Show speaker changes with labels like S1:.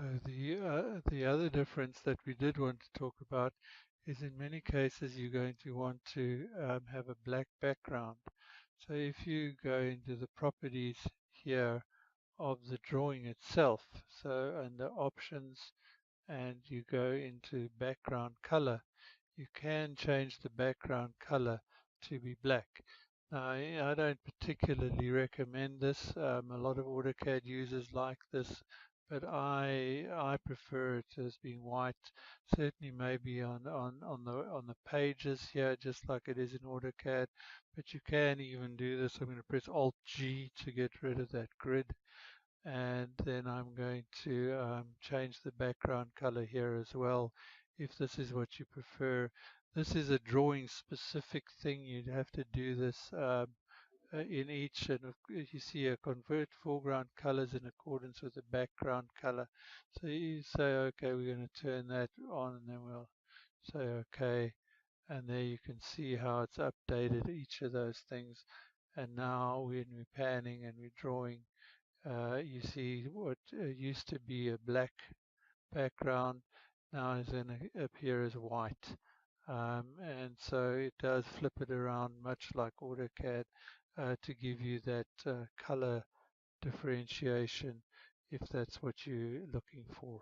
S1: The other difference that we did want to talk about is in many cases you're going to want to have a black background. So if you go into the properties here of the drawing itself, so under options and you go into background color, you can change the background color to be black. Now, I don't particularly recommend this. A lot of AutoCAD users like this, but I prefer it as being white. Certainly, maybe on the pages here, just like it is in AutoCAD. But you can even do this. I'm going to press Alt G to get rid of that grid, and then I'm going to change the background color here as well, if this is what you prefer. This is a drawing specific thing. You'd have to do this in each, and you see a convert foreground colors in accordance with the background color. So you say, okay, we're going to turn that on, and then we'll say okay, and there you can see how it's updated each of those things. And now when we're panning and we're drawing, you see what used to be a black background now is going to appear as white. And so it does flip it around much like AutoCAD to give you that color differentiation if that's what you're looking for.